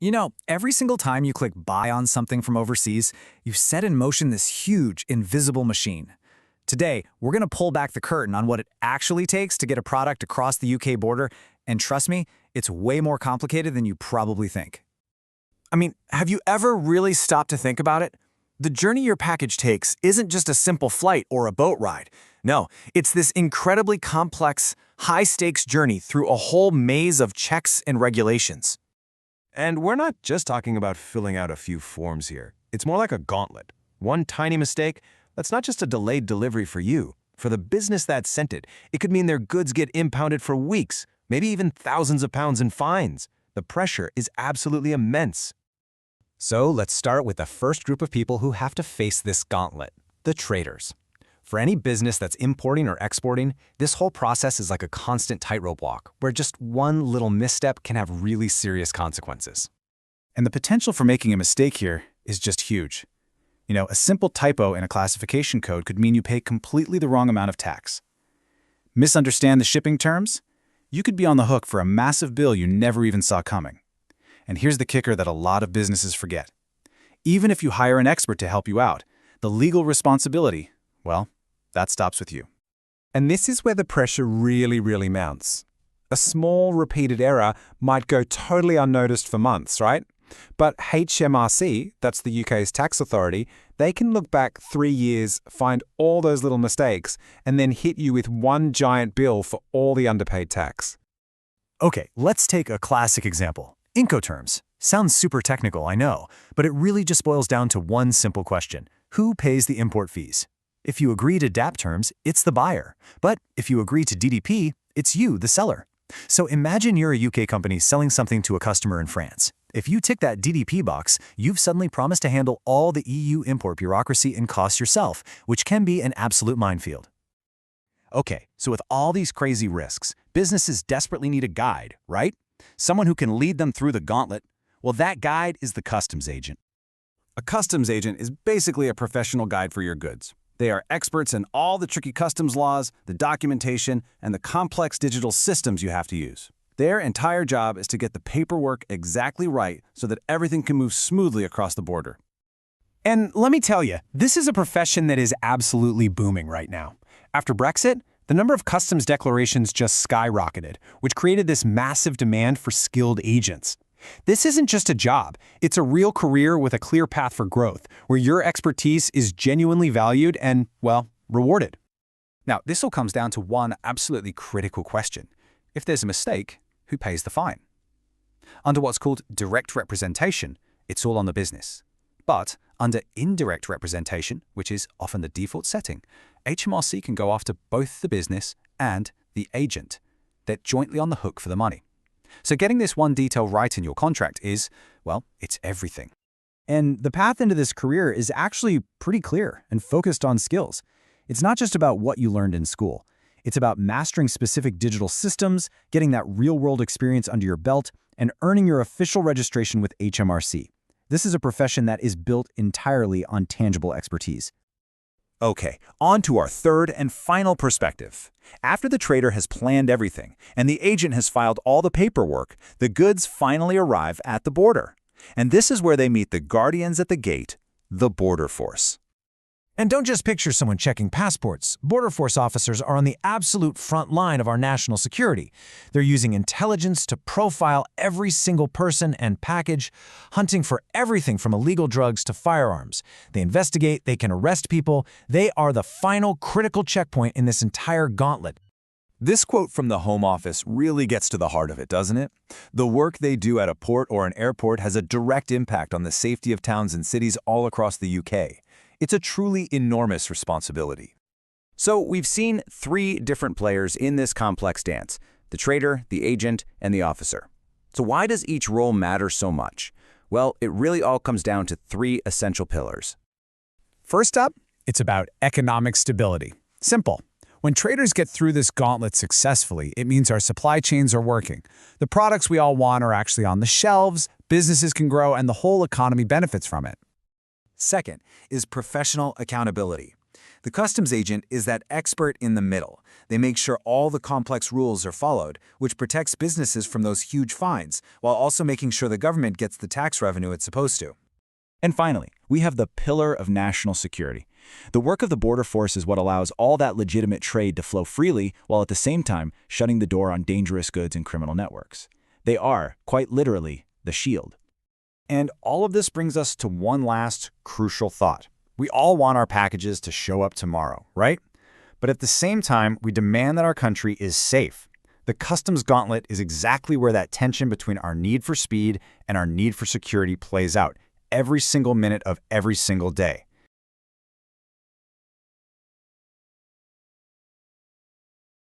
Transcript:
You know, every single time you click buy on something from overseas, you've set in motion this huge, invisible machine. Today, we're going to pull back the curtain on what it actually takes to get a product across the UK border, and trust me, it's way more complicated than you probably think. I mean, have you ever really stopped to think about it? The journey your package takes isn't just a simple flight or a boat ride. No, it's this incredibly complex, high-stakes journey through a whole maze of checks and regulations. And we're not just talking about filling out a few forms here. It's more like a gauntlet. One tiny mistake, that's not just a delayed delivery for you. For the business that sent it, it could mean their goods get impounded for weeks, maybe even thousands of pounds in fines. The pressure is absolutely immense. So let's start with the first group of people who have to face this gauntlet, the traders. For any business that's importing or exporting, this whole process is like a constant tightrope walk, where just one little misstep can have really serious consequences. And the potential for making a mistake here is just huge. You know, a simple typo in a classification code could mean you pay completely the wrong amount of tax. Misunderstand the shipping terms? You could be on the hook for a massive bill you never even saw coming. And here's the kicker that a lot of businesses forget. Even if you hire an expert to help you out, the legal responsibility, well, that stops with you. And this is where the pressure really mounts. A small, repeated error might go totally unnoticed for months, right? But HMRC, that's the UK's tax authority, they can look back 3 years, find all those little mistakes, and then hit you with one giant bill for all the underpaid tax. Okay, let's take a classic example. Incoterms. Sounds super technical, I know, but it really just boils down to one simple question. Who pays the import fees? If you agree to DAP terms, it's the buyer. But if you agree to DDP, it's you, the seller. So imagine you're a UK company selling something to a customer in France. If you tick that DDP box, you've suddenly promised to handle all the EU import bureaucracy and costs yourself, which can be an absolute minefield. Okay, so with all these crazy risks, businesses desperately need a guide, right? Someone who can lead them through the gauntlet. Well, that guide is the customs agent. A customs agent is basically a professional guide for your goods. They are experts in all the tricky customs laws, the documentation, and the complex digital systems you have to use. Their entire job is to get the paperwork exactly right so that everything can move smoothly across the border. And let me tell you, this is a profession that is absolutely booming right now. After Brexit, the number of customs declarations just skyrocketed, which created this massive demand for skilled agents. This isn't just a job, it's a real career with a clear path for growth, where your expertise is genuinely valued and, well, rewarded. Now, this all comes down to one absolutely critical question. If there's a mistake, who pays the fine? Under what's called direct representation, it's all on the business. But under indirect representation, which is often the default setting, HMRC can go after both the business and the agent. They're jointly on the hook for the money. So getting this one detail right in your contract is, well, it's everything. And the path into this career is actually pretty clear and focused on skills. It's not just about what you learned in school. It's about mastering specific digital systems, getting that real-world experience under your belt, and earning your official registration with HMRC. This is a profession that is built entirely on tangible expertise. Okay, on to our third and final perspective. After the trader has planned everything and the agent has filed all the paperwork, the goods finally arrive at the border. And this is where they meet the guardians at the gate, the border force. And don't just picture someone checking passports. Border Force officers are on the absolute front line of our national security. They're using intelligence to profile every single person and package, hunting for everything from illegal drugs to firearms. They investigate, they can arrest people. They are the final critical checkpoint in this entire gauntlet. This quote from the Home Office really gets to the heart of it, doesn't it? The work they do at a port or an airport has a direct impact on the safety of towns and cities all across the UK. It's a truly enormous responsibility. So we've seen 3 different players in this complex dance: the trader, the agent, and the officer. So why does each role matter so much? Well, it really all comes down to 3 essential pillars. First up, it's about economic stability. Simple. When traders get through this gauntlet successfully, it means our supply chains are working. The products we all want are actually on the shelves, businesses can grow, and the whole economy benefits from it. Second is professional accountability. The customs agent is that expert in the middle. They make sure all the complex rules are followed, which protects businesses from those huge fines, while also making sure the government gets the tax revenue it's supposed to. And finally, we have the pillar of national security. The work of the border force is what allows all that legitimate trade to flow freely while at the same time shutting the door on dangerous goods and criminal networks. They are, quite literally, the shield. And all of this brings us to one last crucial thought. We all want our packages to show up tomorrow, right? But at the same time, we demand that our country is safe. The customs gauntlet is exactly where that tension between our need for speed and our need for security plays out every single minute of every single day.